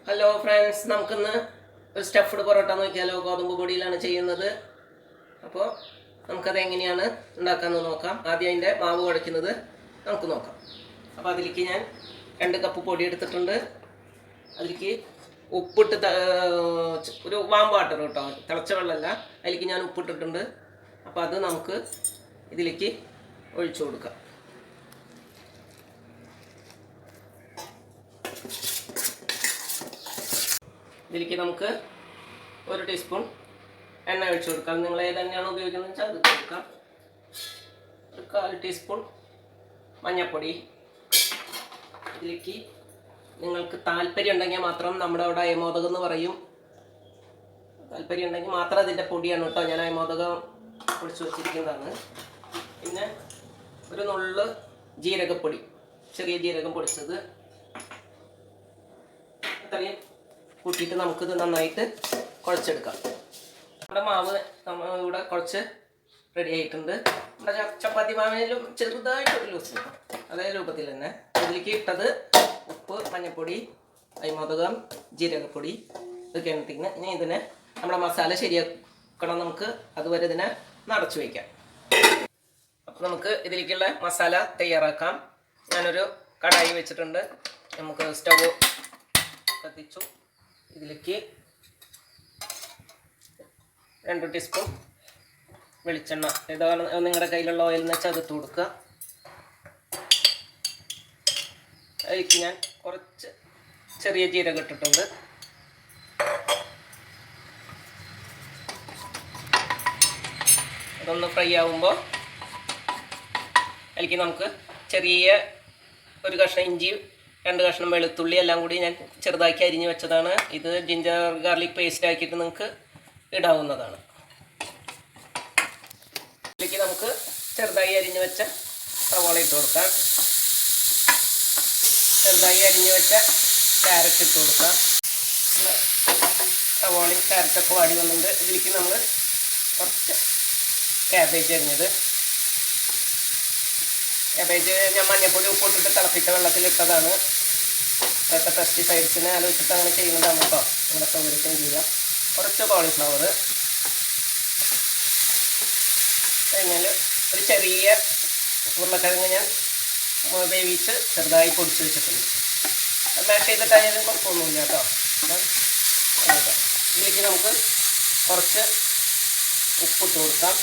Hello friends, നമുക്കിന്ന് ഒരു stuffed parotta നോക്കിയാലോ. ഗോതമ്പ് പൊടിയിലാണ് ചെയ്യുന്നത്. അപ്പോൾ നമുക്കത് എങ്ങനെയാണ് ഉണ്ടാക്കാമെന്ന് നോക്കാം. ആദ്യം അതിൻ്റെ മാവ് കുഴയ്ക്കുന്നത് നമുക്ക് നോക്കാം. അപ്പോൾ അതിലേക്ക് ഞാൻ 2 കപ്പ് പൊടി എടുത്തിട്ടുണ്ട്. അതിലേക്ക് ഉപ്പിട്ട് ഒരു വാം വാട്ടർ കേട്ടോ, തിളച്ച വെള്ളമല്ല, അതിലേക്ക് ഞാൻ ഉപ്പിട്ടിട്ടുണ്ട്. അപ്പോൾ അത് നമുക്ക് ഇതിലേക്ക് ഒഴിച്ചു കൊടുക്കാം. ഇതിലേക്ക് നമുക്ക് 1 ടീസ്പൂൺ എണ്ണ ഒഴിച്ചു കൊടുക്കാം. നിങ്ങൾ ഏതെണ്ണയാണ് ഉപയോഗിക്കുന്നത് വെച്ചാൽ അത് കൊടുക്കാം. 1/4 ടീസ്പൂൺ മഞ്ഞൾപ്പൊടി. ഇതിലേക്ക് നിങ്ങൾക്ക് താല്പര്യം ഉണ്ടെങ്കിൽ മാത്രം, നമ്മുടെ അവിടെ അയമോദകം എന്ന് പറയും, താല്പര്യം ഉണ്ടെങ്കിൽ മാത്രം അതിൻ്റെ പൊടിയാണ് കേട്ടോ. ഞാൻ അയമോദകം പൊടിച്ച് വെച്ചിരിക്കുന്നതാണ്. പിന്നെ ഒരു നുള്ള് ജീരകപ്പൊടി, ചെറിയ ജീരകം പൊടിച്ചത്, അത്രയും കൂട്ടിയിട്ട് നമുക്കിത് നന്നായിട്ട് കുഴച്ചെടുക്കാം. നമ്മുടെ മാവ് ഇവിടെ കുറച്ച് റെഡി ആയിട്ടുണ്ട്. നമ്മുടെ ചപ്പാത്തി മാവിനും ചെറുതായിട്ടൊരു ലൂസ്, അതേ രൂപത്തിൽ തന്നെ. ഇതിലേക്ക് ഇട്ടത് ഉപ്പ്, മഞ്ഞൾപ്പൊടി, അയമോദകം, ജീരകപ്പൊടി, ഇതൊക്കെയാണ് ഇട്ടിങ്ങനെ. ഇനി ഇതിനെ നമ്മുടെ മസാല ശരിയാക്കണം. നമുക്ക് അതുവരെ ഇതിനെ നടച്ചു വയ്ക്കാം. അപ്പോൾ നമുക്ക് ഇതിലേക്കുള്ള മസാല തയ്യാറാക്കാം. ഞാനൊരു കടായി വെച്ചിട്ടുണ്ട്. നമുക്ക് സ്റ്റവ് കത്തിച്ചു. ഇതിലേക്ക് 2 ടീസ്പൂൺ വെളിച്ചെണ്ണ, ഏതാണ് നിങ്ങളുടെ കയ്യിലുള്ള ഓയിൽ എന്ന് വെച്ചാൽ അതിട്ട് കൊടുക്കുക. അതിലേക്ക് ഞാൻ കുറച്ച് ചെറിയ ജീരകം ഇട്ടിട്ടുണ്ട്. അതൊന്ന് ഫ്രൈ ആകുമ്പോൾ അതിലേക്ക് നമുക്ക് ചെറിയ ഒരു കഷ്ണം ഇഞ്ചി, 2 കഷ്ണം വെളുത്തുള്ളി എല്ലാം കൂടി ഞാൻ ചെറുതാക്കി അരിഞ്ഞ് വെച്ചതാണ്. ഇത് ജിഞ്ചർ ഗാർലിക് പേസ്റ്റ് ആക്കിയിട്ട് നിങ്ങൾക്ക് ഇടാവുന്നതാണ്. ഇതിലേക്ക് നമുക്ക് ചെറുതായി അരിഞ്ഞ് വെച്ച സവാള ഇട്ട് കൊടുക്കാം. ചെറുതായി അരിഞ്ഞ് വെച്ച ക്യാരറ്റ് ഇട്ട് കൊടുക്കാം. സവാളയും ക്യാരറ്റൊക്കെ വാടി വന്നിട്ടുണ്ട്. ഇതിലേക്ക് നമ്മൾ കുറച്ച് ക്യാബേജ് അരിഞ്ഞത്, ക്യാബേജ് ഞാൻ മഞ്ഞൾപ്പൊടി ഉപ്പിട്ടിട്ട് തിളപ്പിച്ച വെള്ളത്തിലിട്ടതാണ്. ഇപ്പോഴത്തെ പെസ്റ്റിസൈഡ്സിനെ ആലോചിച്ചിട്ട് അങ്ങനെ ചെയ്യുന്നതാണ് കേട്ടോ. നിങ്ങളുടെ സൗകര്യത്തിന് ചെയ്യാം. കുറച്ച് കോളിഫ്ലവർ കഴിഞ്ഞാൽ ഒരു ചെറിയ ഉരുളക്കിഴങ്ങ് ഞാൻ വേവിച്ച് ചെറുതായി പൊടിച്ച് വെച്ചിട്ടുണ്ട്. അത് മാഷ് ചെയ്തിട്ടായാലും കുഴപ്പമൊന്നുമില്ല കേട്ടോ. ഇതിലേക്ക് നമുക്ക് കുറച്ച് ഉപ്പിട്ട് കൊടുക്കാം.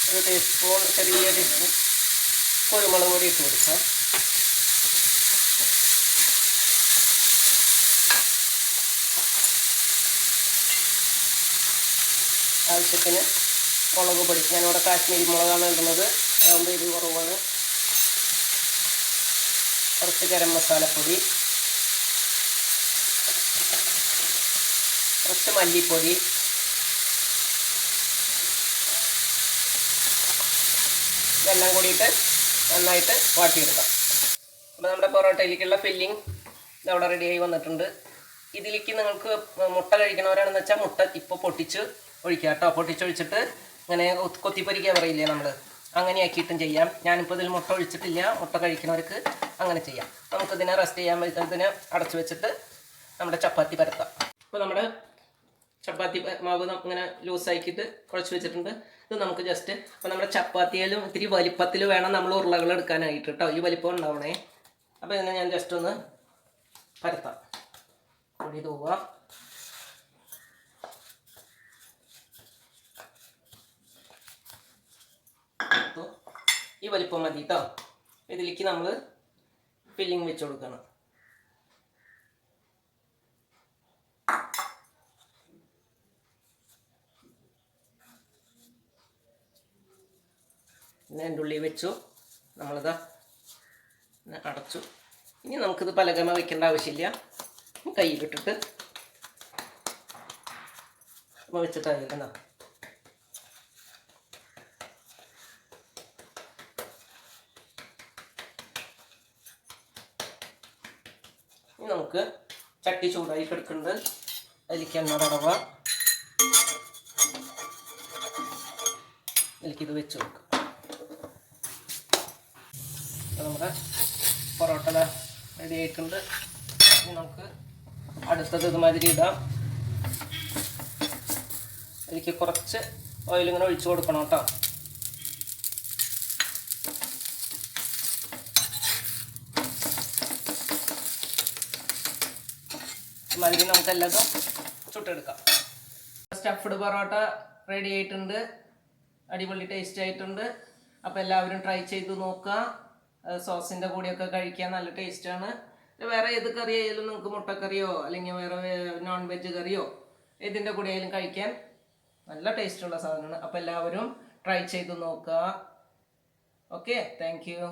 1 ടീസ്പൂൺ, ചെറിയ ടീസ്പൂൺ കുരുമുളക് പൊടി ഇട്ട് കൊടുക്കാം. ആവശ്യത്തിന് മുളക് പൊടി, ഞാനിവിടെ കാശ്മീരി മുളകാണ് ഇടുന്നത്, ആകുമ്പോൾ എരിവ് കുറവാണ്. കുറച്ച് ഗരം മസാലപ്പൊടി, കുറച്ച് മല്ലിപ്പൊടി, ഇതെല്ലാം കൂടിയിട്ട് നന്നായിട്ട് വാട്ടിയെടുക്കാം. അപ്പോൾ നമ്മുടെ പൊറോട്ടയിലേക്കുള്ള ഫില്ലിങ് ഇതവിടെ റെഡിയായി വന്നിട്ടുണ്ട്. ഇതിലേക്ക് നിങ്ങൾക്ക് മുട്ട കഴിക്കണവരാണെന്ന് വെച്ചാൽ മുട്ട ഇപ്പോൾ പൊട്ടിച്ച് ഒഴിക്കുക കേട്ടോ. പൊട്ടിച്ചൊഴിച്ചിട്ട് ഇങ്ങനെ കൊത്തിപ്പൊരിക്കാൻ പറയില്ലേ നമ്മൾ, അങ്ങനെ ആക്കിയിട്ടും ചെയ്യാം. ഞാനിപ്പോൾ ഇതിൽ മുട്ട ഒഴിച്ചിട്ടില്ല. മുട്ട കഴിക്കുന്നവർക്ക് അങ്ങനെ ചെയ്യാം. നമുക്കിതിനെ റെസ്റ്റ് ചെയ്യാൻ പറ്റുന്നതിനെ അടച്ചു വെച്ചിട്ട് നമ്മുടെ ചപ്പാത്തി പരത്താം. അപ്പോൾ നമ്മുടെ ചപ്പാത്തി മാവ് ഇങ്ങനെ ലൂസാക്കിയിട്ട് കുഴച്ച് വെച്ചിട്ടുണ്ട്. ഇത് നമുക്ക് ജസ്റ്റ്, അപ്പോൾ നമ്മുടെ ചപ്പാത്തിയിലും ഇത്തിരി വലിപ്പത്തിൽ വേണം നമ്മൾ ഉരുളകൾ എടുക്കാനായിട്ട് കേട്ടോ. ഈ വലിപ്പം ഉണ്ടാവണേ. അപ്പോൾ ഇതിനെ ഞാൻ ജസ്റ്റ് ഒന്ന് പരത്താം. പൊടി തൂവാം. ഈ വലിപ്പം മതി കേട്ടോ. ഇതിലേക്ക് നമ്മൾ ഫില്ലിങ് വെച്ച് കൊടുക്കണം. എൻ്റെ ഉള്ളി വെച്ചു, നമ്മളിതാ അടച്ചു. ഇനി നമുക്കിത് പലകമ വയ്ക്കേണ്ട ആവശ്യമില്ല. കയ്യിലിട്ടിട്ട് വെച്ചിട്ടായിരുന്നു. ഇനി നമുക്ക് ചട്ടി ചൂടായി കിടക്കുന്നുണ്ട്. അതിലേക്ക് എണ്ണ തടവാ. ഇതിലേക്കിത് വെച്ച് കൊടുക്കുക. നമ്മുടെ പൊറോട്ട റെഡി ആയിട്ടുണ്ട്. ഇനി നമുക്ക് അടുത്തത് ഇതുമാതിരി ഇടാം. എനിക്ക് കുറച്ച് ഓയിൽ ഇങ്ങനെ ഒഴിച്ചു കൊടുക്കണം കേട്ടോ. ഇതുമാതിരി നമുക്ക് എല്ലാതും ചുട്ടെടുക്കാം. സ്റ്റഫ്ഡ് പൊറോട്ട റെഡി ആയിട്ടുണ്ട്. അടിപൊളി ടേസ്റ്റ് ആയിട്ടുണ്ട്. അപ്പോൾ എല്ലാവരും ട്രൈ ചെയ്ത് നോക്കുക. സോസിൻ്റെ കൂടെയൊക്കെ കഴിക്കാൻ നല്ല ടേസ്റ്റാണ്. വേറെ ഏത് കറി ആയാലും നിങ്ങൾക്ക് മുട്ടക്കറിയോ അല്ലെങ്കിൽ വേറെ നോൺ വെജ് കറിയോ ഏതിൻ്റെ കൂടെ ആയാലും കഴിക്കാൻ നല്ല ടേസ്റ്റുള്ള സാധനമാണ്. അപ്പോൾ എല്ലാവരും ട്രൈ ചെയ്ത് നോക്കുക. Okay, thank you.